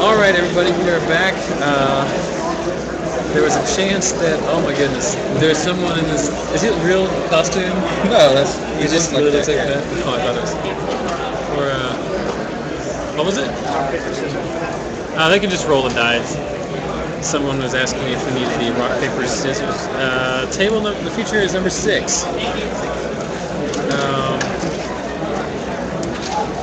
Alright everybody, we are back. There was a chance that, oh my goodness, there's someone in this, is it real costume? No, that's, It just really looks like that? Oh, I thought it was, or, what was it? They can just roll the dice. Someone was asking me if we needed the rock, paper, scissors. Table, the feature is number 6.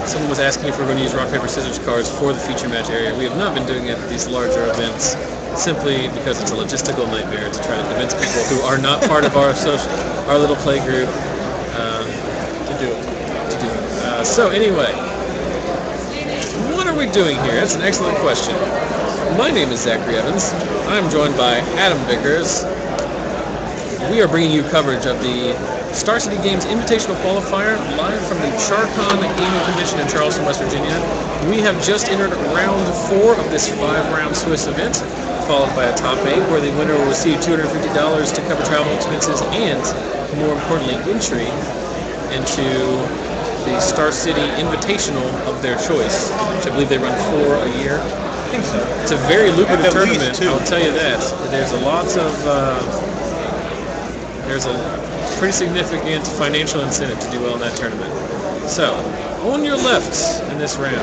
Someone was asking if we're going to use rock, paper, scissors cards for the feature match area. We have not been doing it at these larger events, simply because it's a logistical nightmare to try to convince people who are not part of our little play group to do it. So anyway, what are we doing here? That's an excellent question. My name is Zachary Evans. I'm joined by Adam Vickers. We are bringing you coverage of the Star City Games Invitational Qualifier live from the CharCon Gaming Convention in Charleston, West Virginia. We have just entered round 4 of this 5-round Swiss event, followed by a top 8 where the winner will receive $250 to cover travel expenses and, more importantly, entry into the Star City Invitational of their choice, which I believe they run 4 a year. I think so. It's a very lucrative tournament, 2. I'll tell you that. There's a lot of there's a pretty significant financial incentive to do well in that tournament. So, on your left in this round.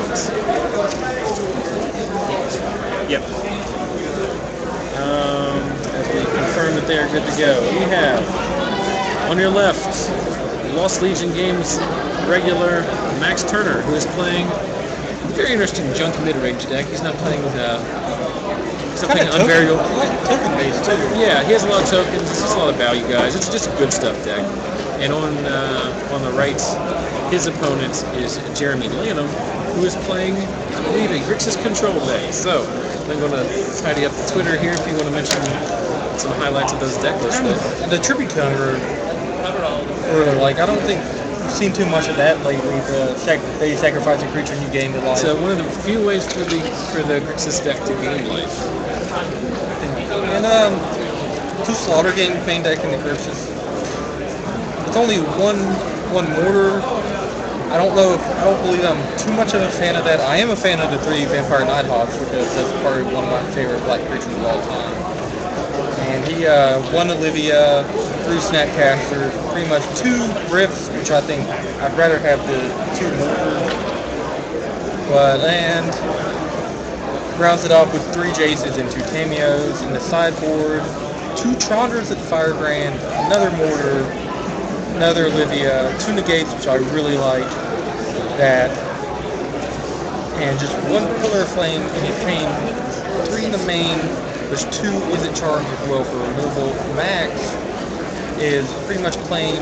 Yep. As we confirm that they are good to go, we have on your left Lost Legion Games regular Max Turner, who is playing a very interesting junk mid-range deck. He's not playing unvariable. Token based too. Yeah, he has a lot of tokens. It's just a lot of value, guys. It's just a good stuff deck. And on the right, his opponent is Jeromie Lanham, who is playing, I believe, a Grixis control deck. So I'm going to tidy up the Twitter here if you want to mention some highlights of those deck lists. The tribute counter, I don't think we've seen too much of that lately. They sacrifice a creature and you gain the life. So one of the few ways for the Grixis deck to gain life. And 2 Slaughter Gang main deck in the Grixis. It's only one mortar. I don't believe I'm too much of a fan of that. I am a fan of the 3 Vampire Nighthawks because that's probably one of my favorite black creatures of all time. And he 1 Olivia, 3 Snapcaster, pretty much 2 Rifts, which I think I'd rather have the 2 mortars. And rounds it off with 3 Jaces and 2 Cameos in the sideboard, 2 Tronders at Firebrand, another mortar, another Olivia, 2 Negates, which I really like, that, and just 1 Pillar of Flame, and you pain 3 in the main. There's 2 Is It Charms as well for removal. Maxx is pretty much playing,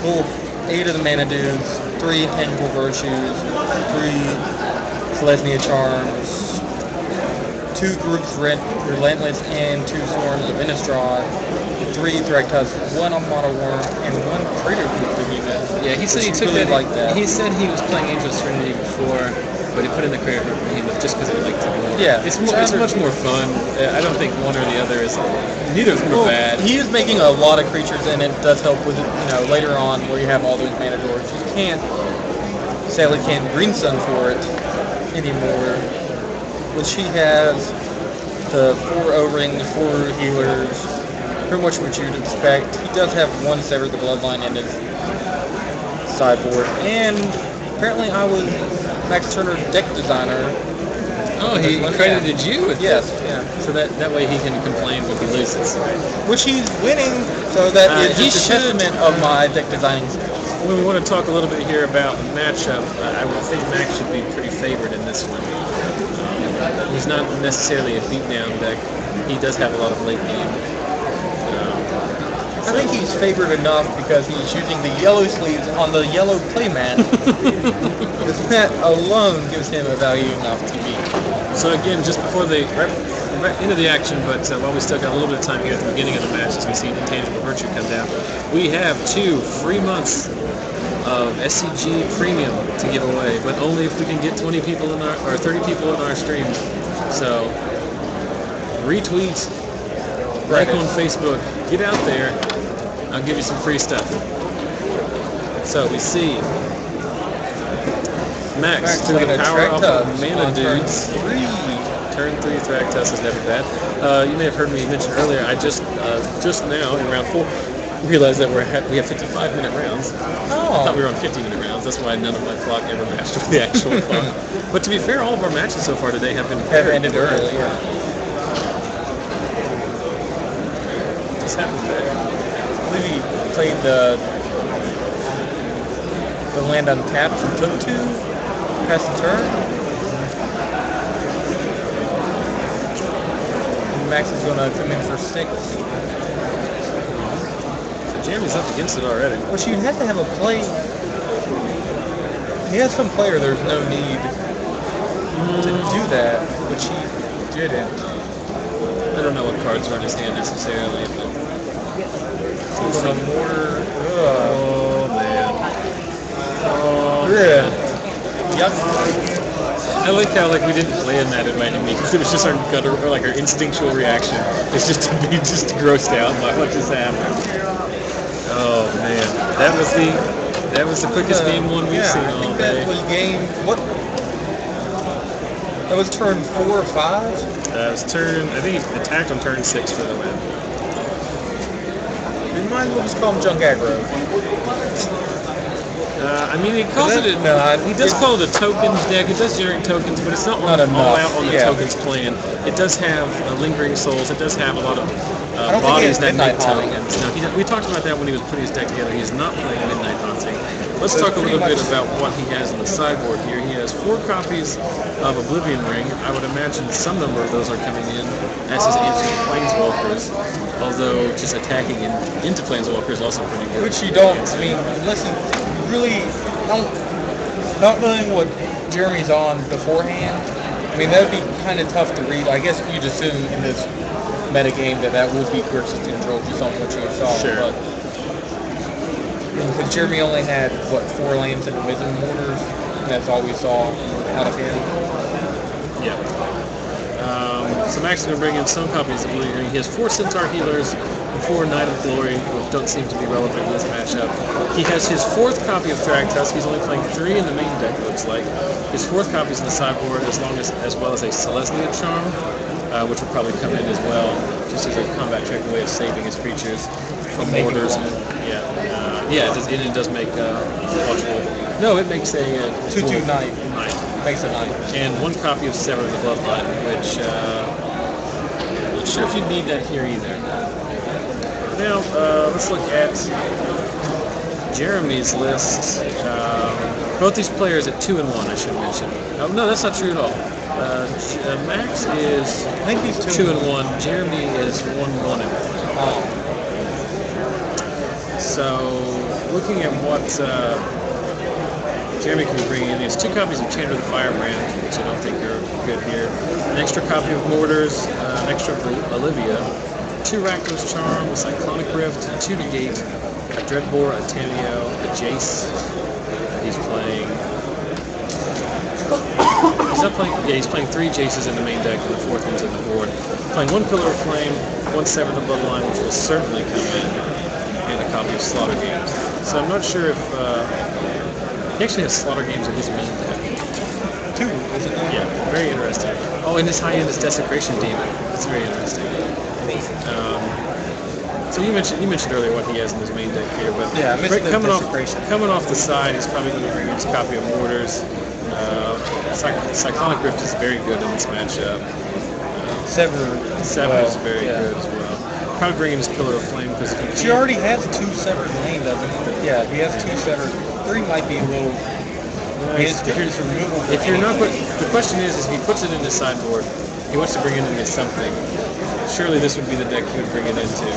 full 8 of the Mana Dunes, 3 Intangible Virtues, 3 Selesnya Charms, 2 Groups Relentless, and 2 Swarms of Innistrad, 3 Thragtusk, 1 Armada Worm, and 1 Crater Behemoth. Yeah, he said he took really that. Like that. He said he was playing Angel Serenity before, but he put in the Crater Behemoth just because he liked it more. Yeah, it's much more fun. I don't think one or the other is. Neither of them are bad. He is making a lot of creatures, and it does help with later on where you have all those mana doors. You sadly can't Green Sun for it anymore, which he has the 4 O-Ring, the 4 healers, pretty much what you'd expect. He does have 1 Sever the Bloodline in his sideboard, and apparently I was Max Turner's deck designer. Oh, he credited you with Yes, that. yeah. So that way he can complain when he loses. Which he's winning, so that is he just a testament of my deck designing skills. We want to talk a little bit here about matchup. I would think Max should be pretty favored in this one. He's not necessarily a beatdown deck. He does have a lot of late game. I think he's favored enough because he's using the yellow sleeves on the yellow playmat. That alone gives him a value enough to beat. So again, just before the right into the action, but while we still got a little bit of time here at the beginning of the match as we see Intangible Virtue come down, we have 2 free months of SCG Premium to give away, but only if we can get 20 people in or 30 people in our stream. So retweet, like on Facebook, get out there. I'll give you some free stuff. So we see Maxx, through the power of Mana Dudes. Turn 3 Thragtusk is never bad. You may have heard me mention earlier, I just now, in round 4, realized that we have 55-minute rounds. I thought we were on 50-minute rounds. That's why none of my clock ever matched with the actual clock. But to be fair, all of our matches so far today have ended early. Yeah. What's happened there? I believe he played the land untapped and took 2, passed the turn. And Maxx is going to come in for 6. Jeremie's up against it already. Which you have to have a play. He has some player there's no need to do that, which he didn't. I don't know what cards are in his hand necessarily, but... He's on a mortar. Oh, man. Oh, yeah. Yep. I like how we didn't plan that in Miami because it was just our gut or our instinctual reaction. It's just to be just grossed out by what just happened. Oh man, that was the quickest game one we've seen all day. That was game what? That was turn 4 or 5. It was turn. I think he attacked on turn 6 for the win. We might as well just call him junk aggro. I mean, he calls it. He does call it a tokens deck. It does generate tokens, but it's not all out on the tokens plan. It does have lingering souls. It does have a lot of bodies that make tokens. Now, we talked about that when he was putting his deck together. He is not playing Midnight Haunting. Let's talk a little bit about what he has in the sideboard here. He has 4 copies of Oblivion Ring. I would imagine some number of those are coming in as his answer to Planeswalkers. Although just attacking into Planeswalkers is also pretty good. Which you don't. I mean, unless you really not knowing what Jeremie's on beforehand. I mean, that would be kind of tough to read. I guess you'd assume in this metagame that would be Grixis control just on what you saw. Sure. But Jeremie only had, 4 lands and Wisdom Mortars, and that's all we saw out of him. Yeah. So Maxx is going to bring in some copies of Blue Ring. He has 4 Centaur Healers and 4 Knight of Glory, which don't seem to be relevant in this matchup. He has his 4th copy of Thragtusk. He's only playing 3 in the main deck, it looks like. His 4th copy is in the sideboard, as well as a Selesnya Charm, which will probably come in as well, just as a combat trick, a way of saving his creatures from mortars. It does make watchable. No, it makes a 2/2 Knight. Makes a Knight. And 1 copy of Sever the Bloodline, which I'm not sure if you need that here either. Now, let's look at Jeremie's list. Both these players at 2 and 1, I should mention. Oh, no, that's not true at all. Maxx is, I think he's 2 and 1. Jeremie is 1 and 1. So, looking at what Jeremie can bring in, he has 2 copies of Chandra the Firebrand, which I don't think are good here. An extra copy of Mortars, an extra of Olivia, 2 Rakdos Charm, a Cyclonic Rift, 2 Negate, a Dreadbore, a Tameo, a Jace. He's playing. He's playing 3 Jaces in the main deck, and the 4th one's in the board. Playing 1 Pillar of Flame, 1 Sever the Bloodline, which will certainly come in, and a copy of Slaughter Games. So I'm not sure if he actually has Slaughter Games in his main deck. 2, isn't it? Yeah, very interesting. Oh, and his high end is Desecration Demon. That's very interesting. So you mentioned earlier what he has in his main deck here, but coming off the side, he's probably going to bring his copy of Mortars. Cyclonic Rift is very good in this matchup. Sever is very good as well. Probably bringing his Pillar of Flame because he already has 2 Severed lanes, doesn't he? Yeah, he has 2 Severed. 3 might be a little. If you're not, the question is if he puts it in his sideboard, he wants to bring it into something. Surely this would be the deck he would bring it into.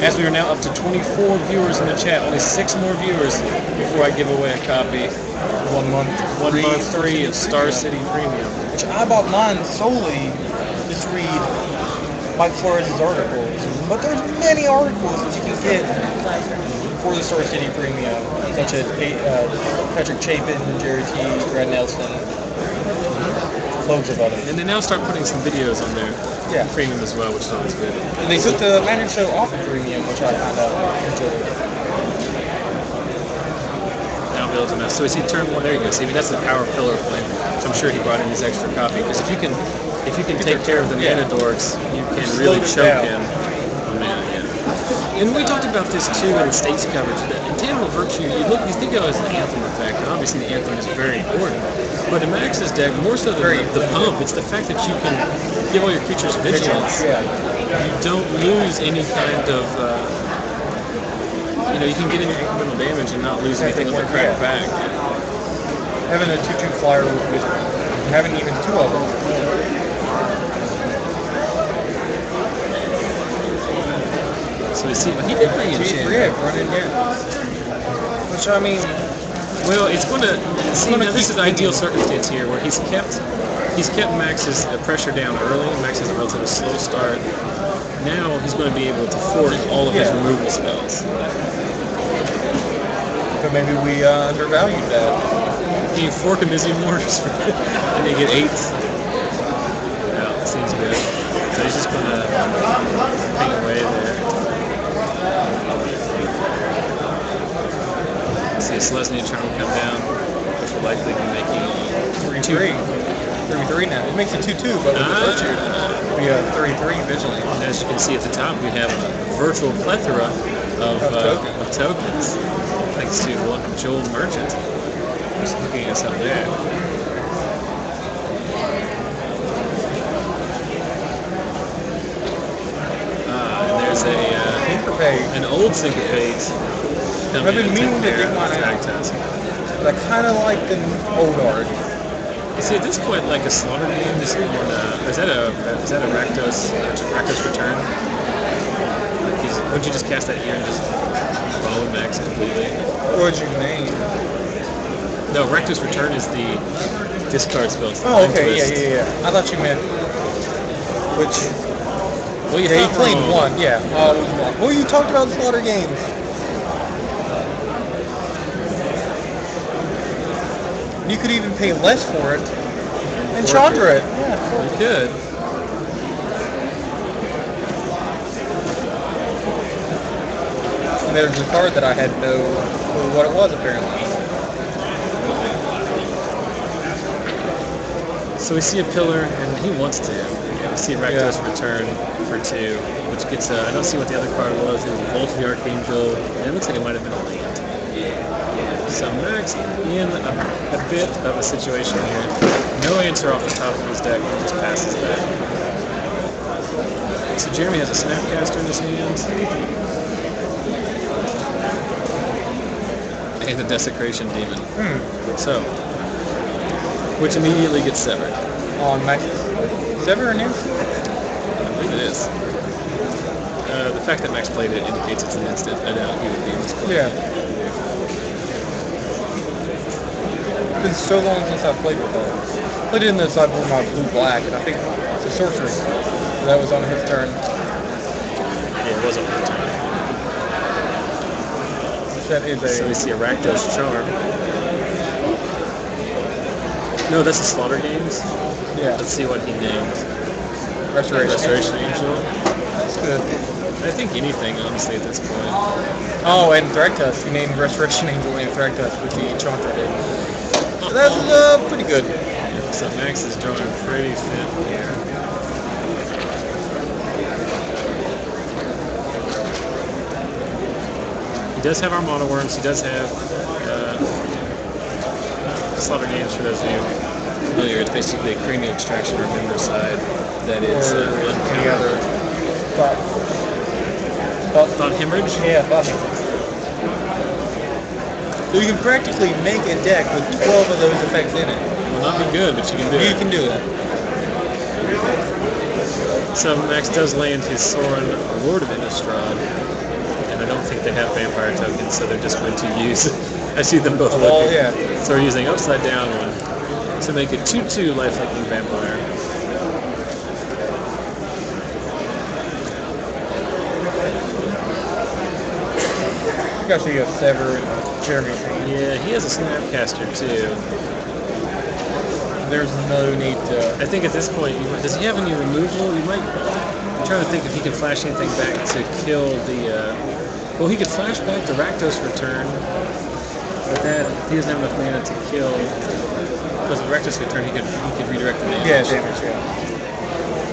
As we are now up to 24 viewers in the chat, only 6 more viewers before I give away a copy. 1 month free of Star City Premium. Which I bought mine solely to read Mike Flores' articles. But there's many articles that you can get for the Star City Premium, such as Patrick Chapin, Jerry T, Brad Nelson, loads of others. And they now start putting some videos on there. Yeah. Premium as well, which is always good. And they took the Magic Show off of Premium, which I kind of enjoyed. Now, builds enough. So is he turn one? There you go. See, I mean, that's the power pillar point. So I'm sure he brought in his extra copy because if you can take care of the mana dorks, you can really choke him. Oh, man, yeah. And we talked about this too in the states coverage. That intangible virtue, you think of it as the anthem effect, and obviously the anthem is very important. But in Max's deck, more so than the pump, it's the fact that you can give all your creatures vigilance. You don't lose any kind of, you can get any incremental damage and not lose anything on the crack back. Having a 2/2 flyer with having even two of them. So we see, he did bring in Chin. Which, I mean... Well, it's going to... See, now this is the ideal circumstance here, where he's kept Max's pressure down early. Max has a relatively slow start. Now he's going to be able to force all of his removal spells. But maybe we undervalued that. Can you fork a Mizzy Mortars and you get 8? Yeah, seems good. So he's just going to hang away there. See a Selesnya Charm come down, which will likely be making 3/3. 3/3 now. It makes it 2/2, but with the virtue, it'll be a 3/3 vigilant. And as you can see at the top, we have a virtual plethora of tokens, thanks to Joel Merchant, who's hooking us up there. And there's an old Syncopate. I've been meaning to get mine out, but I kind of like the old art. You see, at this point, like a Slaughter game, is that a Rakdos return? Like would you just cast that here and just follow Maxx completely? What'd you name? No, Rakdos return is the discard spell. Oh, okay, yeah. I thought you meant which. Well, you he played one, yeah. Well, you talked about Slaughter games. You could even pay less for it and Chandra it. Yeah, you could. And there's a card that I had no clue what it was, apparently. So we see a pillar, and he wants to. We see Rakdos return for 2, which gets I don't see what the other card was. It was Bolt of the Archangel, and it looks like it might have been a land. So Maxx in a bit of a situation here. No answer off the top of his deck, he just passes that. So Jeremy has a Snapcaster in his hands. And the Desecration Demon. So, which immediately gets severed. On Maxx. Sever or new? I believe it is. The fact that Maxx played it indicates it's an instant. I doubt he would be in this play. Yeah. It's been so long since I've played with that. Played it in the sideboard my blue-black, and I think it's a sorcery. That was on his turn. Yeah, it was on his turn. That is So we see a Rakdos Charm. No, that's the Slaughter Games. Yeah. Let's see what he named. Restoration Angel. That's good. I think anything, honestly, at this point. Oh, and Thragtusk. He named Restoration Angel and Thragtusk with the Enchanter head. So that's pretty good. Yeah, so Maxx is drawing pretty thin here. He does have Armada Worms. He does have Slaughter Games, for those of you familiar. It's basically a cranial extraction or member side that is any other thought hemorrhage? Yeah, thought hemorrhage. So you can practically make a deck with 12 of those effects in it. Will not be good, but you can do it. You can do it. So Maxx does land his Sorin, Lord of Innistrad, and I don't think they have vampire tokens, so they're just going to use. I see them both looking. Yeah. So we're using upside down one to make a 2/2 lifelinking vampire. You got to see a Sever and Jeremy. Yeah, he has a Snapcaster too. There's no need to. I think at this point, does he have any removal? You might. I'm trying to think if he can flash anything back to kill the. Well, he could flash back the Rakdos return. But that he doesn't have enough mana to kill. Because with Rectus could turn, he could redirect the damage. Yeah, damage, yeah.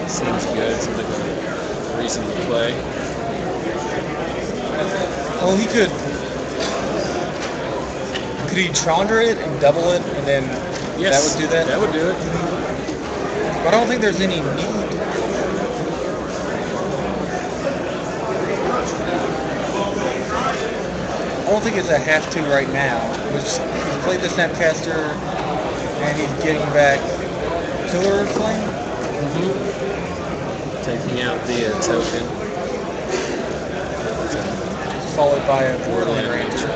Seems good. Seems like a reasonable play. Oh, he could. Could he Chandra it and double it, and then Yes, that would do that? That would do it. But I don't think there's any need. I don't think it's a have to right now. He's played the Snapcaster, and he's getting back Killer Flame. Taking out the token. Followed by a Borderland Ranger.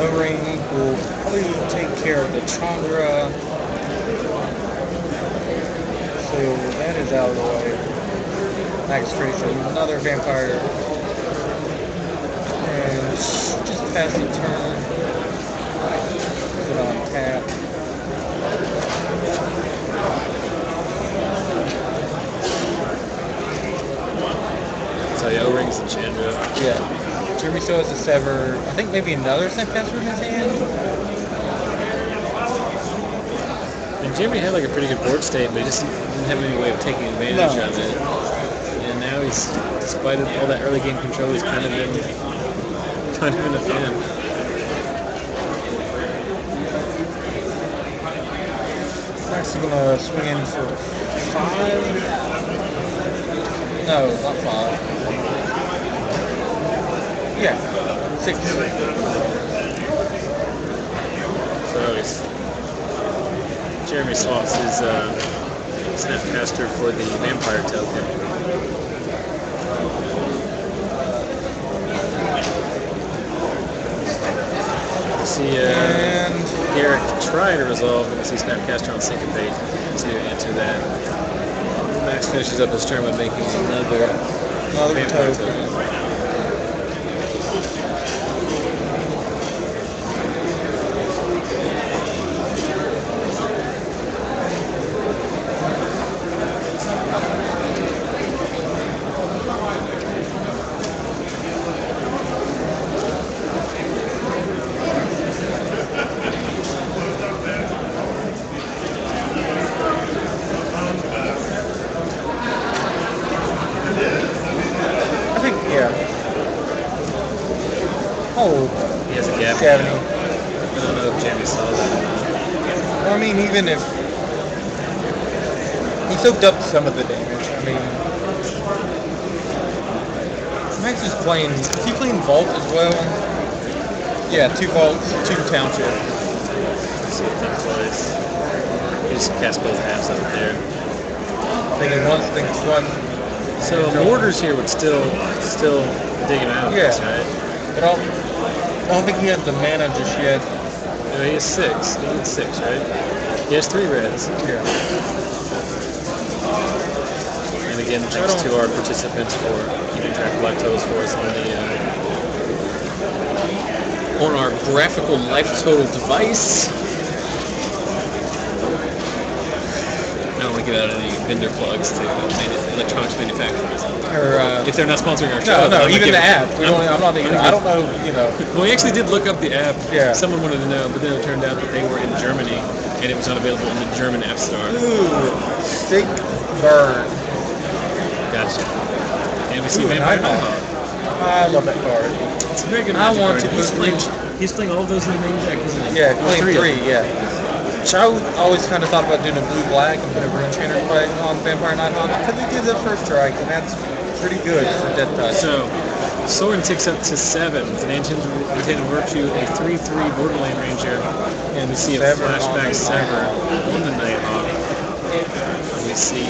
O-Ring will probably take care of the Chandra. So that is out of the way. Maxx creates another vampire. And just pass the turn. Put it on tap. So yeah, O-Rings and Chandra. Yeah. Jeromie still has a Sever. I think maybe another Snapcaster in his hand. And Jeromie had like a pretty good board state, but he just didn't have any way of taking advantage of it. And now he's, despite all that early game control, he's kind of in a fan. Maxx is gonna swing in for 5. No, not 5. Yeah, 6. So Jeromie swaps his Snapcaster for the Vampire token. See Garrick try to resolve, and we see Snapcaster on Syncopate to answer that. Maxx finishes up his turn by making another Vampire token. Oh, he has a gap. Gavin. I don't know if Jeromie saw that. Well, I mean, even if he soaked up some of the damage, I mean, Maxx is playing. Is he playing Vault as well? Yeah, 2 Vaults, 2 Township. Let's see if that plays. He just cast both halves up there. Thinking one. So Mortars here would still dig him out. Yeah. Right? But I don't think he has the mana just yet. No, he has 6. He needs 6, right? He has 3 reds. Yeah. And again, thanks to our participants for keeping track of life totals for us on our graphical life total device. I don't want to give out any vendor plugs to electronics manufacturers. Or if they're not sponsoring our show. No, even the app. I don't know, Well, we actually did look up the app. Yeah. Someone wanted to know, but then it turned out that they were in Germany, and it was not available in the German App Store. Ooh, sick burn. Gotcha. And we see Vampire Nighthawk. I love that card. It's a very good I magic want card. to He's playing all of those in the main deck, isn't he? Yeah, All playing 3 of 3, them. yeah. Which I always kind of thought about doing a blue-black and put a Rune Chanter play on Vampire Nighthawk because it gives up first strike, and that's pretty good for Death Touch. So, Soren ticks up to 7. Financial Retain Virtue, a 3/3 Borderland Ranger, and we see a flashback Sever on the Nighthawk. And we see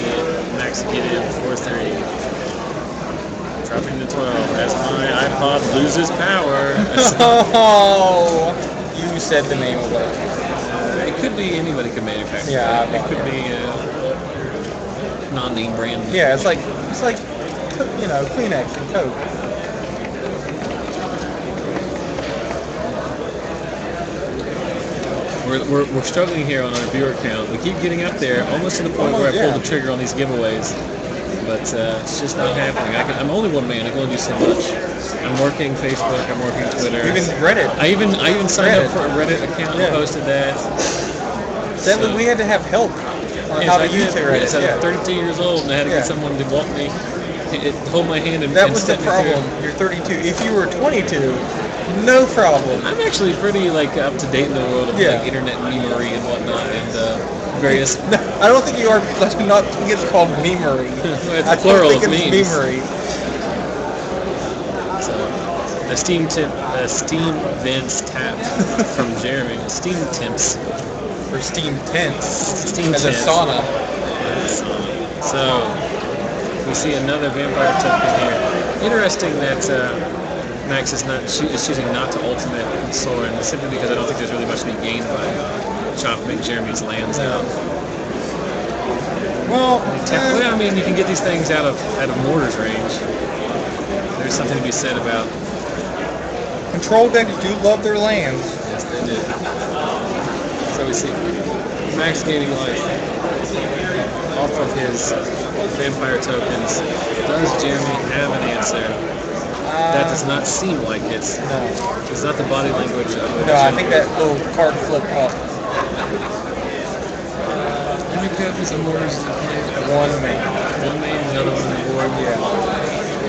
Maxx get in 4/3. Dropping to 12 as my iPod loses power. Oh, you said the name of it. It could be anybody could manufacture. Yeah, it could be non-name brand. Yeah, it's like Kleenex and Coke. we're struggling here on our viewer count. We keep getting up there, almost to the point where I pull the trigger on these giveaways, but it's just not happening. I'm only one man. I can only do so much. I'm working Facebook. I'm working Twitter. Even Reddit. I even signed up for a Reddit account and posted that. Sadly, we had to have help on how to use it. Yes, I'm 32 years old, and I had to get someone to walk me, hold my hand, and that was the step me problem. through. You're 32. If you were 22, no problem. I'm actually pretty up to date in the world of internet memery and whatnot, and various. No, I don't think you are. Let's not think it's called memery. It's the plural of memes. Memery. So, a Steam Vents tap from Jeremy. Steam Temps. Or Steam Tents. Steam as Tents. a sauna. So, we see another vampire token here. Interesting that Maxx is choosing not to ultimate Soren, simply because I don't think there's really much to be gained by chopping Jeremy's lands out. Well, I mean, you can get these things out of Mortar's range. There's something to be said about. Control decks do love their lands. Yes, they do. So we see Maxx gaining life off of his vampire tokens. Does Jeremy have an answer? That does not seem like it. No. It's not the body language of it. No, I think that little card flip up. How many copies of Mortars did you play? One main. One main, the other one on the board? Yeah.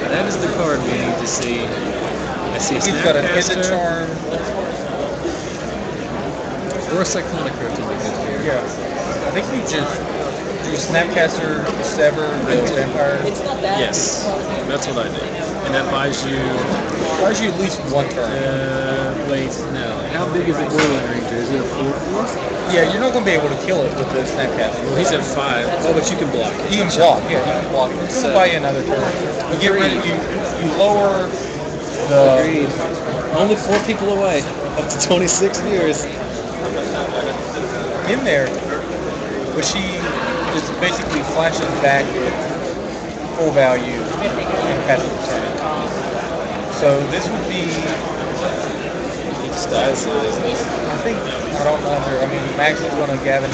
That is the card we need to see. I see He's got a Hidden Snapcaster. Charm. Or a Cyclonic Crypt would be good here. Yeah. I think we just do Snapcaster, Sever, the Vampire. Yes, that's what I did. And that buys you... Buys you at least one turn. Wait, no. How big is the Whirling Ranger? Is it a 4/4? Yeah, you're not going to be able to kill it with the Snapcaster. Well, he's at 5. Oh, but you can block it. You can block, yeah, you can block it. It's going to buy you another turn. You get rid of, you lower the... Agreed. Only 4 people away. Up to 26 viewers. In there. But she just basically flashes back at full value and passive attack. So this would be... Status, isn't it? I think, I don't know. I mean, Maxx is going to Gavin.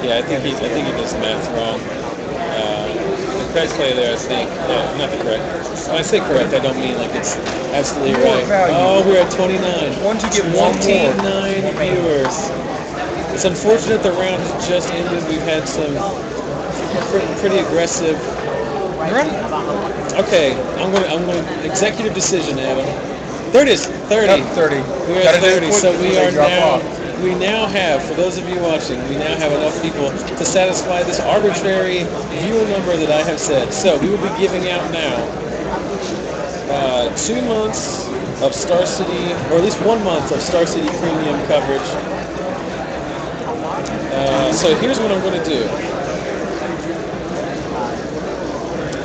Yeah, I think he does math wrong. The correct play there, I think. Yeah, not the correct. When I say correct, I don't mean like it's absolutely right. Value. Oh, we're at 29. Once you get one more. 29 viewers. It's unfortunate the round has just ended. We've had some pretty aggressive. Okay, I'm going to executive decision, Adam. There it is, 30. 30. We're at 30, so we now have, for those of you watching, we now have enough people to satisfy this arbitrary viewer number that I have said. So we will be giving out now 2 months of Star City, or at least 1 month of Star City premium coverage. So here's what I'm going to do.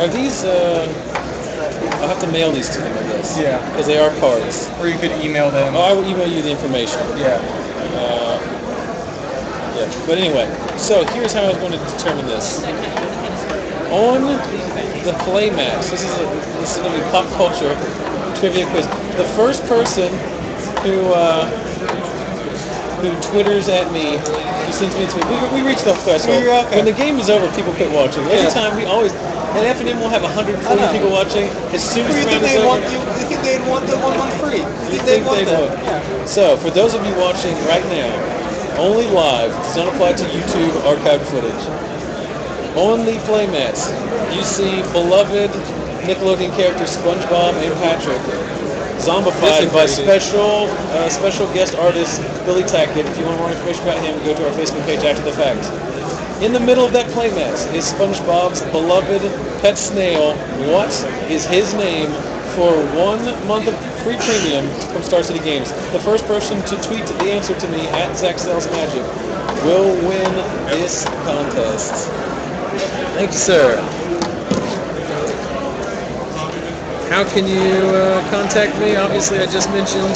Are these, I'll have to mail these to them, I guess. Yeah. Because they are cards. Or you could email them. Oh, I will email you the information. Yeah. Yeah. But anyway, so here's how I was going to determine this. On the playmats, this is going to be pop culture trivia quiz. The first person who twitters at me, who sends me a tweet, we reached the threshold. Okay. When the game is over, people quit watching. Every time we always, at F&M we'll have 140 people watching. As soon as the round is over, you think they'd want the 1 month free? you think they would. Yeah. So, for those of you watching right now, only live, does not apply to YouTube archived footage. On the playmats, you see beloved Nickelodeon characters SpongeBob and Patrick zombified by special guest artist Billy Tackett. If you want more information about him, go to our Facebook page after the fact. In the middle of that playmat is SpongeBob's beloved pet snail. What is his name for 1 month of free premium from Star City Games? The first person to tweet the answer to me at ZachSellsMagic will win this contest. Thank you, sir. How can you contact me? Obviously, I just mentioned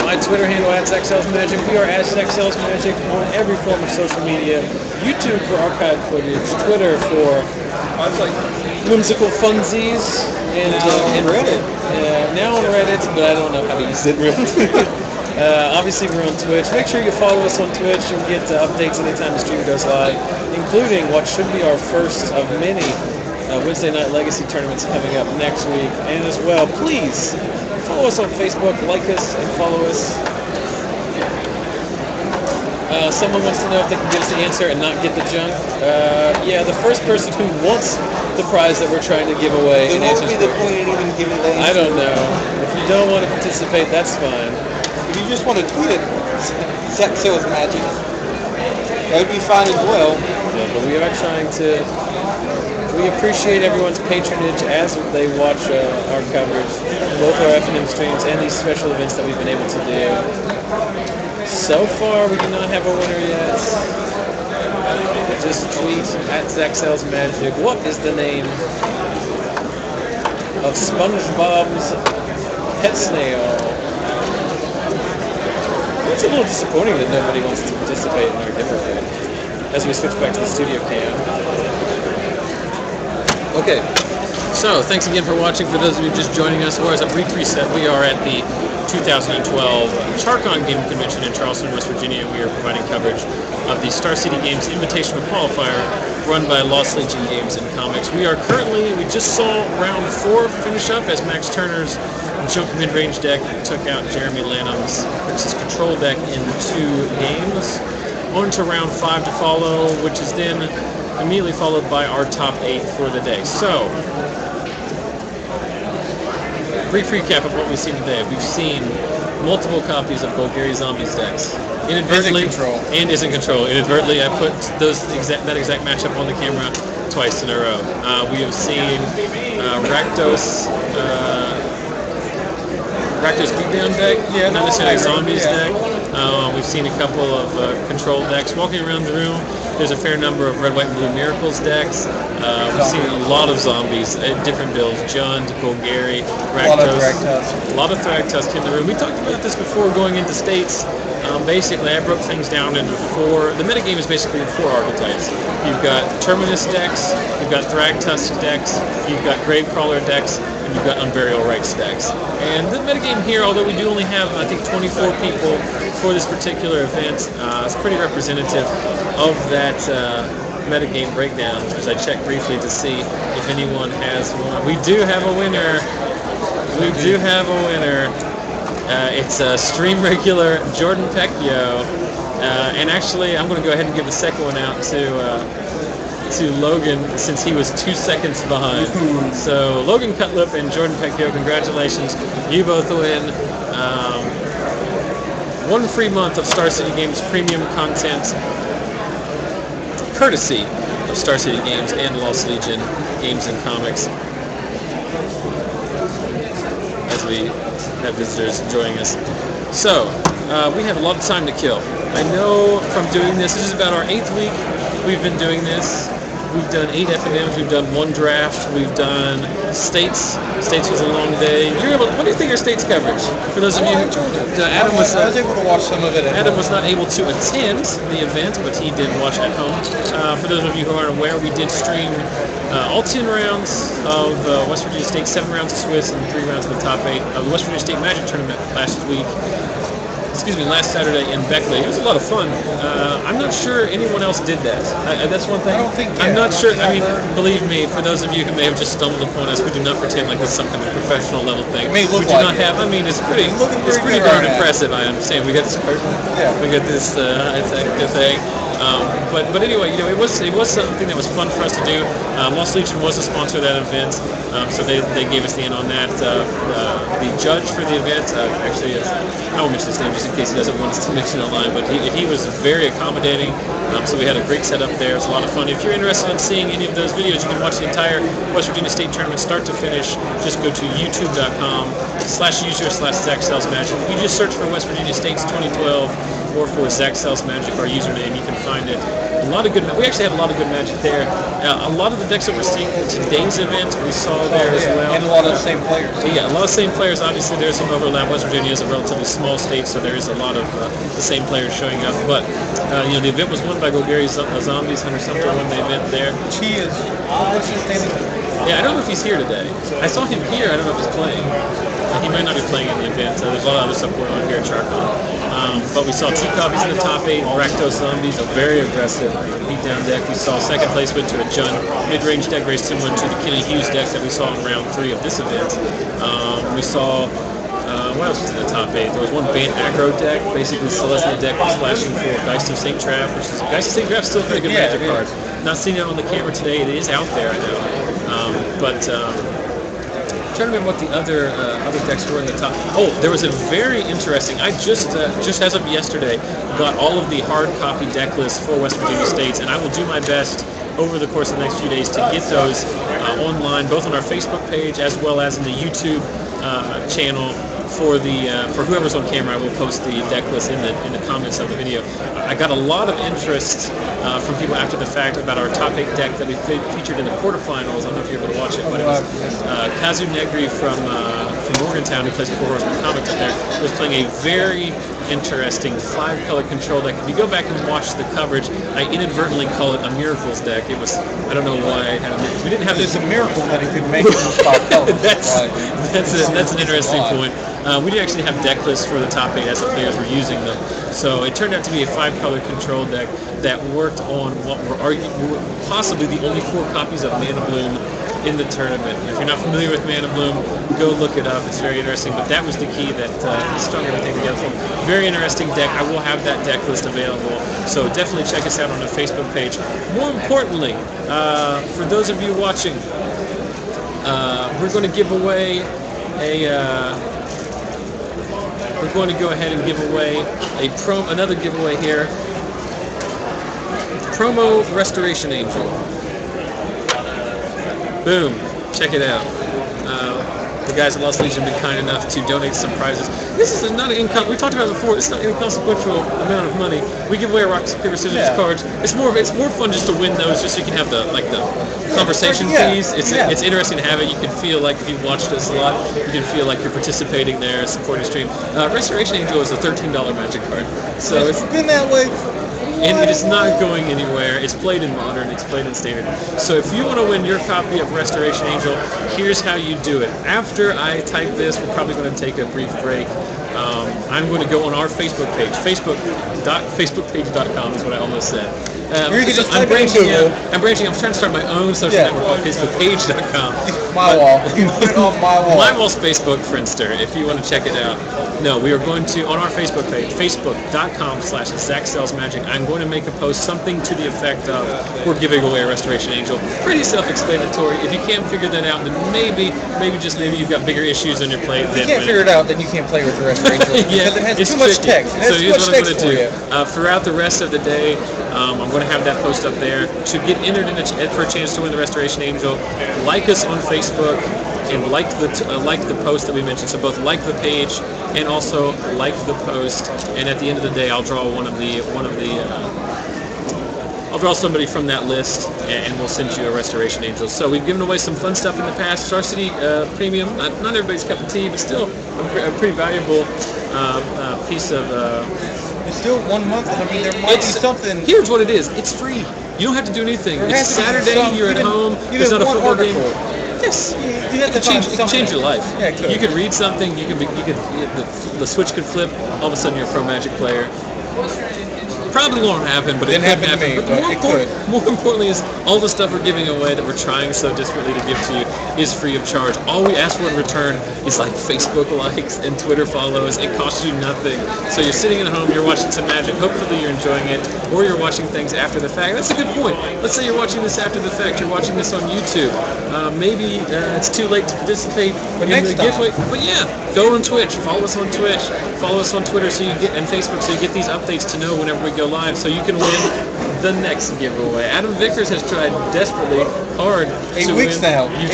my Twitter handle at ZachSellsMagic. We are at ZachSellsMagic on every form of social media. YouTube for archived footage, Twitter for whimsical funsies, and Reddit. Now on Reddit, but I don't know how to use it really. Obviously, we're on Twitch. Make sure you follow us on Twitch and get updates anytime the stream goes live, including what should be our first of many Wednesday Night Legacy tournaments coming up next week. And as well, please follow us on Facebook, like us, and follow us. Someone wants to know if they can give us the answer and not get the junk. Yeah, the first person who wants the prize that we're trying to give away. Then what would be the point in even giving the answer? I don't know. If you don't want to participate, that's fine. If you just want to tweet it, Zach Sales Magic, that would be fine as well. Yeah, but we are trying to. We appreciate everyone's patronage as they watch our coverage, both our F&M streams and these special events that we've been able to do. So far, we do not have a winner yet. Just tweet at Zach Sells Magic. What is the name of SpongeBob's pet snail? It's a little disappointing that nobody wants to participate in our giveaway as we switch back to the studio cam. Okay, so thanks again for watching. For those of you just joining us, or as a brief reset, we are at the 2012 CharCon Game Convention in Charleston, West Virginia. We are providing coverage of the Star City Games Invitational Qualifier run by Lost Legion Games and Comics. We just saw round 4 finish up as Max Turner's junk mid-range deck took out Jeromie Lanham's Grixis control deck in 2 games. On to round 5 to follow, which is then immediately followed by our top 8 for the day. So, brief recap of what we've seen today. We've seen multiple copies of Golgari Zombies decks. Inadvertently, is in control. Inadvertently, I put that exact matchup on the camera twice in a row. We have seen Rakdos beatdown deck, not necessarily a Zombies deck. We've seen a couple of control decks. Walking around the room, there's a fair number of Red, White, and Blue Miracles decks. We've seen a lot of zombies, different builds. Jund, Golgari, Rakdos. A lot of Thragtusk in the room. We talked about this before going into states. Basically, I broke things down into 4. The metagame is basically in 4 archetypes. You've got Terminus decks, you've got Thragtusk decks, you've got Gravecrawler decks, and you've got Unburial Rites decks. And the metagame here, although we do only have, I think, 24 people for this particular event, it's pretty representative of that metagame breakdown, as I checked briefly to see if anyone has one. We do have a winner. It's stream regular Jordan Pecchio, and actually I'm going to go ahead and give the second one out to Logan, since he was 2 seconds behind. So Logan Cutlip and Jordan Pecchio, congratulations, you both win 1 free month of Star City Games premium content, courtesy of Star City Games and Lost Legion Games and Comics, as we have visitors joining us. So, we have a lot of time to kill. I know from doing this is about our 8th week we've been doing this. We've done 8 F&Ms, we've done 1 draft, we've done states. States was a long day. What do you think of your states coverage? For those of you who Adam was able to watch some of it. Adam was not able to attend the event, but he did watch at home. For those of you who aren't aware, we did stream all 10 rounds of West Virginia State, 7 rounds of Swiss, and 3 rounds of the top 8 of the West Virginia State Magic Tournament last Saturday in Beckley. It was a lot of fun. I'm not sure anyone else did that. That's one thing. I don't think. I'm not sure. I mean, believe me, for those of you who may have just stumbled upon us, we do not pretend like it's some kind of professional level thing. We do not have. I mean, it's pretty darn impressive. I understand. We got this curtain. We got this thing. But anyway, it was something that was fun for us to do. Lost Legion was the sponsor of that event, so they gave us the in on that. The judge for the event, actually, I won't mention his name just in case he doesn't want us to mention it online, but he was very accommodating. So we had a great setup there. It's a lot of fun. If you're interested in seeing any of those videos, you can watch the entire West Virginia State Tournament start to finish. Just go to youtube.com/user/ZachSellsMagic. You just search for West Virginia State's 2012 or for Zach Sells Magic, our username. You can find it. A lot of good. We actually had a lot of good magic there. A lot of the decks that we're seeing in today's event, we saw there as well. And a lot of the same players. Yeah, a lot of same players. Obviously, there's some overlap. West Virginia is a relatively small state, so there is a lot of the same players showing up. But the event was won by Golgari Zombies. Hunter Sumter won the event there. She is. What's his name? Yeah, I don't know if he's here today. I saw him here. I don't know if he's playing. He might not be playing in the event. There's a lot of other stuff going on here at CharCon. But we saw 2 copies in the top 8. Rakdos Zombies, a very aggressive beatdown deck. We saw second place went to a Jun mid-range deck very similar to the Kenny Hughes decks that we saw in round 3 of this event. We saw what else was in the top 8? There was one Bant aggro deck, basically Celestia deck was flashing for Geist of St. Trap, which is Geist of St. Trap's still a pretty good Magic card. Not seeing it on the camera today. It is out there, I know. I'm trying to remember what the other decks were in the top. Oh, there was a very interesting. I just as of yesterday got all of the hard copy deck lists for West Virginia States, and I will do my best over the course of the next few days to get those online, both on our Facebook page as well as in the YouTube channel. For whoever's on camera, I will post the deck list in the comments of the video. I got a lot of interest from people after the fact about our top 8 deck that we featured in the quarterfinals. I don't know if you're able to watch it, but it was Kazu Negri from Morgantown, who plays 4 Horsemen Comics up there, was playing a very interesting 5-color control deck. If you go back and watch the coverage, I inadvertently call it a Miracles deck. It was, I don't know why. We didn't have It's a miracle that he could make it in 5 colors. That's an interesting point. We didn't actually have deck lists for the top 8 as the players were using them. So it turned out to be a 5-color control deck that worked on what were possibly the only 4 copies of Mana Bloom in the tournament. If you're not familiar with Mana Bloom, go look it up. It's very interesting. But that was the key that strung everything together for me. Very interesting deck. I will have that deck list available. So definitely check us out on the Facebook page. More importantly, for those of you watching, we're going to give away we're going to go ahead and give away another giveaway here. Promo Restoration Angel. Boom. Check it out. The guys at Lost Legion have been kind enough to donate some prizes. This is not an we talked about it before. It's not an inconsequential amount of money. We give away our rock, paper, scissors cards. It's more fun just to win those, just so you can have the conversation piece. It's interesting to have it. You can feel like if you've watched us a lot, you can feel like you're participating there, supporting the stream. Restoration Angel is a $13 Magic card, so it's been that way. And it is not going anywhere. It's played in Modern, it's played in Standard. So if you want to win your copy of Restoration Angel, here's how you do it. After I type this, we're probably going to take a brief break. I'm going to go on our Facebook page. Facebookpage.com is what I almost said. I'm branching out. I'm trying to start my own social network called FacebookPage.com. My wall. You can put it on my wall. My wall's Facebook Friendster, if you want to check it out. No, we are going to, on our Facebook page, facebook.com/ZachSellsMagic, I'm going to make a post, something to the effect of, we're giving away a Restoration Angel. Pretty self-explanatory. If you can't figure that out, then maybe you've got bigger issues on your plate. If you can't figure it out, then you can't play with the Restoration Angel. Because it has too much text. So here's what I'm going to do. Throughout the rest of the day, I'm going to have that post up there. To get entered for a chance to win the Restoration Angel, like us on Facebook and like the post that we mentioned. So both like the page and also like the post. And at the end of the day, I'll draw I'll draw somebody from that list, and we'll send you a Restoration Angel. So we've given away some fun stuff in the past. Star City Premium, not everybody's cup of tea, but still a pretty valuable piece of. It's still 1 month. I mean, there might be something. Here's what it is. It's free. You don't have to do anything. It's Saturday. You're at home. There's not a football game. Yes. You have to change your life. Yeah, it could. You could read something. The switch could flip. All of a sudden, you're a pro Magic player. Probably won't happen, but it could happen. To me, but more importantly is all the stuff we're giving away that we're trying so desperately to give to you is free of charge. All we ask for in return is like Facebook likes and Twitter follows. It costs you nothing. So you're sitting at home, you're watching some Magic. Hopefully you're enjoying it, or you're watching things after the fact. That's a good point. Let's say you're watching this after the fact. You're watching this on YouTube. Maybe it's too late to participate in the giveaway. But yeah, go on Twitch. Follow us on Twitch. Follow us on Twitter and Facebook so you get these updates to know whenever we go live, so you can win the next giveaway. Adam Vickers has tried desperately hard to win. 8 weeks now. He's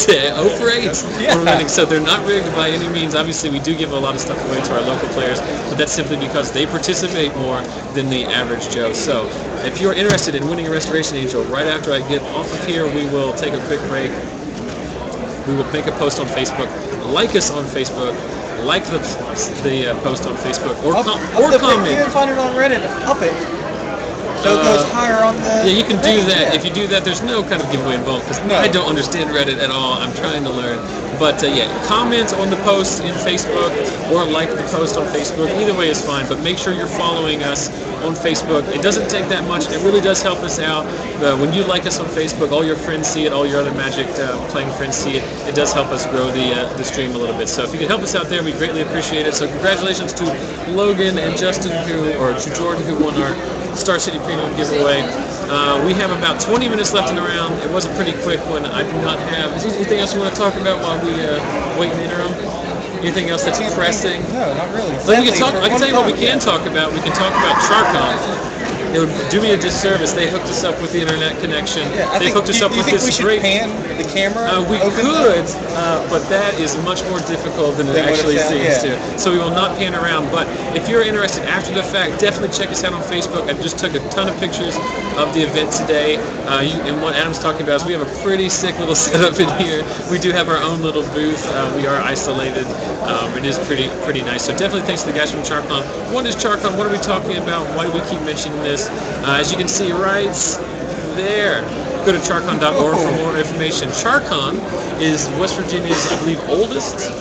0 for 8 on winning, so they're not rigged by any means. Obviously, we do give a lot of stuff away to our local players, but that's simply because they participate more than the average Joe. So if you're interested in winning a Restoration Angel, right after I get off of here, we will take a quick break. We will make a post on Facebook. Like us on Facebook. Like the post on Facebook or comment. You can find it on Reddit. Up it. So it goes higher on the. Yeah, you can do page, that. yeah. If you do that, there's no kind of giveaway involved because No. I don't understand Reddit at all. I'm trying to learn. But yeah, comment on the post in Facebook or like the post on Facebook. Either way is fine. But make sure you're following us on Facebook. It doesn't take that much. It really does help us out. When you like us on Facebook, all your friends see it. All your other Magic playing friends see it. It does help us grow the stream a little bit. So if you could help us out there, we greatly appreciate it. So congratulations to Logan and Justin to Jordan who won our Star City Premium giveaway. We have about 20 minutes left in the round. It was a pretty quick one. I do not have. Is there anything else you want to talk about while we wait in the interim? Anything else that's pressing? No, not really. I can tell you what we can talk about. We can talk about CharCon. It would do me a disservice. They hooked us up with the internet connection. Yeah, They hooked us up with think this we should great. pan the camera? We open could, up? but that is much more difficult than it Than what it actually sounds, seems yeah. to. So we will not pan around. But if you're interested after the fact, definitely check us out on Facebook. I just took a ton of pictures of the event today. And what Adam's talking about is we have a pretty sick little setup in here. We do have our own little booth. We are isolated. It is pretty nice. So definitely thanks to the guys from CharCon. What is CharCon? What are we talking about? Why do we keep mentioning this? As you can see right there, go to charcon.org for more information. CharCon is West Virginia's, I believe, oldest.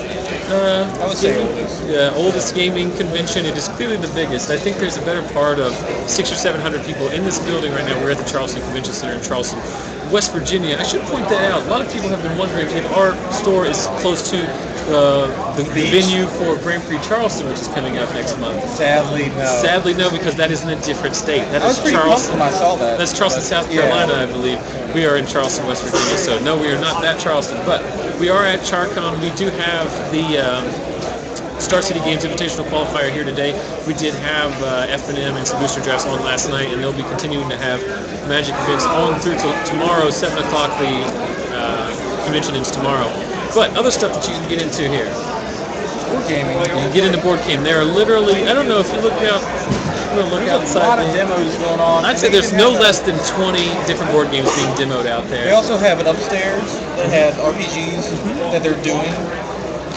I would say oldest. Yeah, oldest gaming convention. It is clearly the biggest. I think there's a better part of 600 or 700 people in this building right now. We're at the Charleston Convention Center in Charleston, West Virginia. I should point that out. A lot of people have been wondering if our store is close to the venue for Grand Prix Charleston, which is coming up next month. Sadly, no. Sadly, no, because that is in a different state. That I was is pretty pumped Charleston. when I saw that. That's Charleston, South Carolina, I believe. We are in Charleston, West Virginia. So no, we are not that Charleston, but we are at CharCon. We do have the Star City Games Invitational Qualifier here today. We did have F&M and some booster drafts on last night, and they'll be continuing to have Magic events on through till tomorrow, 7 o'clock. The convention ends tomorrow. But other stuff that you can get into here. Board gaming. You can get into board game. There are literally, I don't know if you look out, look There's outside. a lot of demos going on. I'd say there's no less than 20 different board games being demoed out They there. also have it upstairs that has RPGs that they're doing.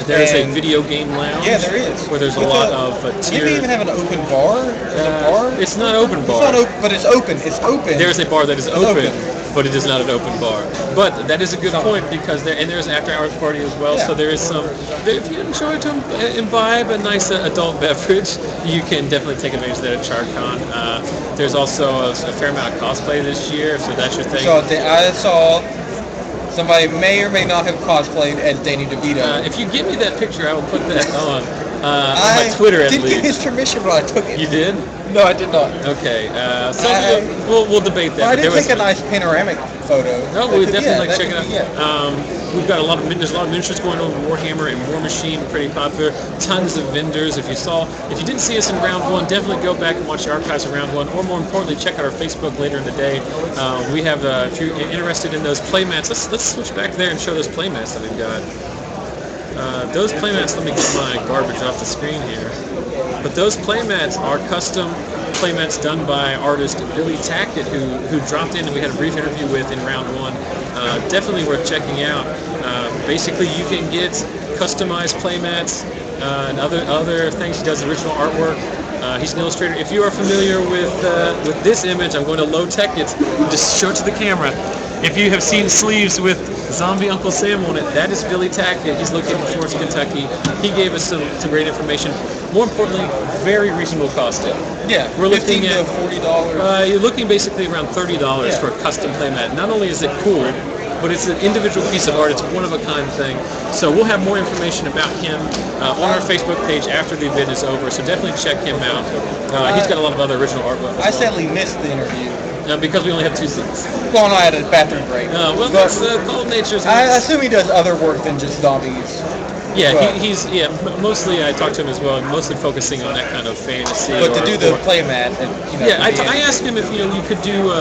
There is a and- video game lounge. Yeah, there is. Where there's a With lot a- of I think tier. they even have an open bar. There's a bar. It's not open bar. It's not open, but it's open. It's open. There's a bar that is It's open, open. but it is not an open bar. But that is a good point because there's an after-hours party as well. Yeah. So there is some. If you enjoy to imbibe a nice adult beverage, you can definitely take advantage of that at CharCon. There's also a fair amount of cosplay this year, so that's your thing. So I saw somebody may or may not have cosplayed as Danny DeVito. If you give me that picture, I will put that on my Twitter at didn't get his least. permission, but I took it. You did? No, I did not. Okay. We'll debate that. Well, I but did there take a was- nice panoramic photo. No, That we would could- definitely yeah, like check that it could be out. We've got there's a lot of miniatures going on. Warhammer and War Machine, pretty popular. Tons of vendors. If you didn't see us in round one, definitely go back and watch the archives of round one. Or more importantly, check out our Facebook later in the day. We have, if you're interested in those playmats, let's switch back there and show those playmats that we've got. Those playmats, let me get my garbage off the screen here. But those playmats are custom playmats done by artist Billy Tackett, who dropped in and we had a brief interview with in round one. Definitely worth checking out. Basically, you can get customized playmats and other things. He does original artwork. He's an illustrator. If you are familiar with this image, I'm going to low tech it. Just show it to the camera. If you have seen sleeves with Zombie Uncle Sam on it, that is Billy Tackett. He's located in Florence, Kentucky. He gave us some great information. More importantly, very reasonable costing. Yeah, We're looking $15 at to $40. you're looking basically around $30 for a custom playmat. Not only is it cool, but it's an individual piece of art. It's a one-of-a-kind thing. So we'll have more information about him on our Facebook page after the event is over. So definitely check him out. He's got a lot of other original artwork. I sadly missed the interview. Because we only have 2 seats. Well, no, I had a bathroom break. Well, But that's Call of Nature's. I assume he does other work than just zombies. Yeah, but- he's mostly I talked to him as well, mostly focusing on that kind of fantasy. But to or- do the or- playmat, Yeah, I asked him if you could do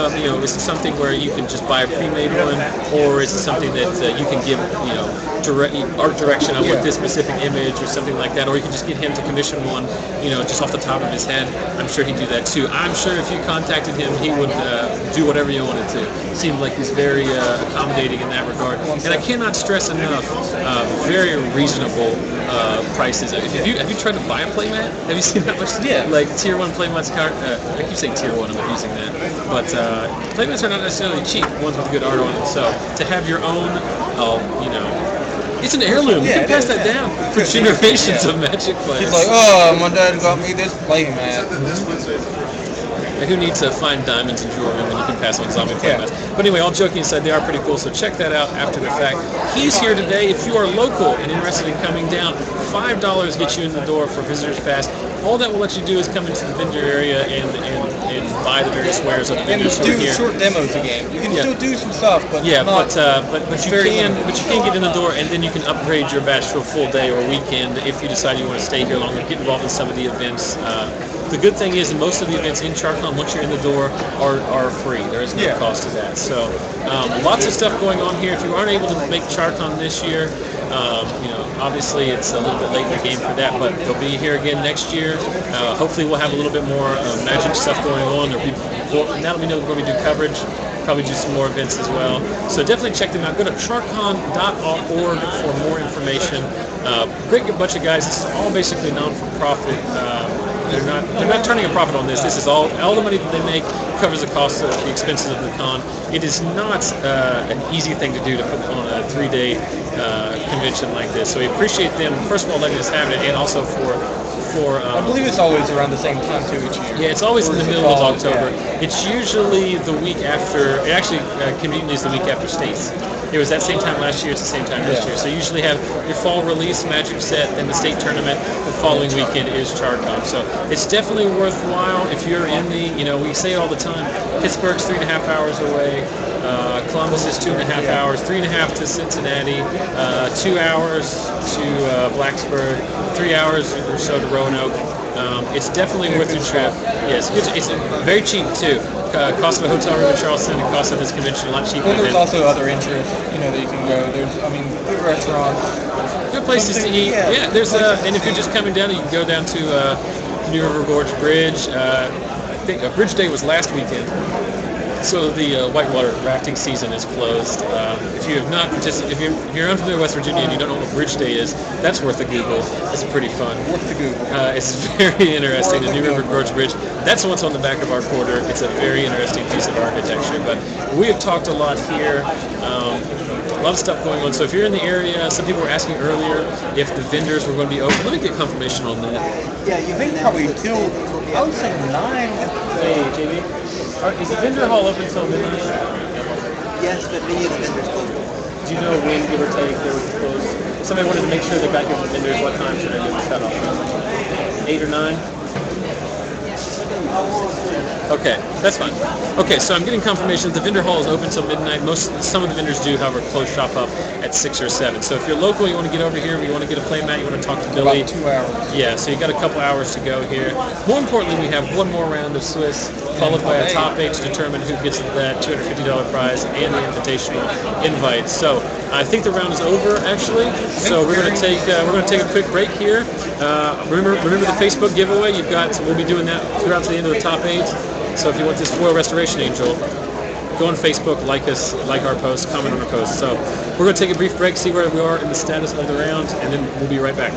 is it something where you can just buy a pre-made one, or is it something that you can give direct art direction on with this specific image or something like that, or you can just get him to commission one just off the top of his head. I'm sure he'd do that too. I'm sure if you contacted him, he would do whatever you wanted to. Seemed like he's very accommodating in that regard, and I cannot stress enough, very reasonable reasonable prices. Have you tried to buy a playmat? Have you seen that much? Yeah. Like tier 1 playmats. I keep saying tier 1. I'm abusing that. But playmats are not necessarily cheap. Ones with good art on them. So to have your own, it's an heirloom. You Yeah, can pass that down for generations of Magic players. He's like, oh, my dad got me this playmat. Who needs to find diamonds in jewelry when you can pass on zombie playmats? But anyway, all joking aside, they are pretty cool, so check that out after the fact. He's here today. If you are local and interested in coming down, $5 gets you in the door for Visitors Pass. All that will let you do is come into the vendor area and buy the various wares of the And vendors who are do here. short demos again. You can still do some stuff, but Yeah, not, but you can get in the door, and then you can upgrade your batch to a full day or weekend if you decide you want to stay here longer, get involved in some of the events. The good thing is most of the events in CharCon, once you're in the door, are free. There is no cost to that. So lots of stuff going on here. If you aren't able to make CharCon this year, obviously it's a little bit late in the game for that, but they'll be here again next year. Hopefully we'll have a little bit more Magic stuff going on. Now that we know we're going to do coverage, probably do some more events as well. So definitely check them out. Go to charcon.org for more information. Great bunch of guys. This is all basically non-for-profit. They're not turning a profit on this. This is all the money that they make covers the cost of the expenses of the con. It is not an easy thing to do to put on a 3-day convention like this. So we appreciate them, first of all, letting us have it, and also for I believe it's always around the same time too each year. Yeah, it's always in the middle of October. Yeah. It's usually the week after. It actually conveniently is the week after States. It was that same time last year. It's the same time this year. So you usually have your fall release Magic set, then the state tournament. The following weekend is CharCon. So it's definitely worthwhile if you're in the. We say it all the time. Pittsburgh's 3.5 hours away. Columbus is 2.5 hours. 3.5 to Cincinnati. 2 hours to Blacksburg. 3 hours or so to Roanoke. It's definitely worth your trip. Yes, it's very cheap too. Cost of a hotel room in Charleston and cost of this convention a lot cheaper. And there's also other interests, that you can go. There's, good restaurants. Good places to eat. Yeah, there's and if you're just coming down, you can go down to New River Gorge Bridge. I think Bridge Day was last weekend. So the whitewater rafting season is closed. If you have not participated, if you're unfamiliar with West Virginia and you don't know what Bridge Day is, that's worth a Google. It's pretty fun. Worth the Google. It's very interesting. The New River Gorge Bridge. That's what's on the back of our quarter. It's a very interesting piece of architecture. But we have talked a lot here. A lot of stuff going on. So if you're in the area, some people were asking earlier if the vendors were going to be open. Let me get confirmation on that. Yeah, you think probably till, I would say 9. Hey, JB. Is the vendor hall open until midnight? Yes, but many of the vendors close. Do you know when, give or take, they were closed? Somebody wanted to make sure they got here for vendors. What time should I give the cutoff? 8 or 9? Okay, that's fine. Okay, so I'm getting confirmation that the vendor hall is open till midnight. Some of the vendors do, however, close shop up at 6 or 7. So if you're local, you want to get over here, you want to get a playmat, you want to talk to Billy. About 2 hours. Yeah, so you got a couple hours to go here. More importantly, we have one more round of Swiss, followed by a top 8 to determine who gets that $250 prize and the invitational invite. So I think the round is over, actually. So we're going to take a quick break here. Remember the Facebook giveaway. We'll be doing that throughout to the end of the top 8. So if you want this foil restoration angel, go on Facebook, like us, like our posts, comment on our posts. So we're going to take a brief break, see where we are in the status of the round, and then we'll be right back.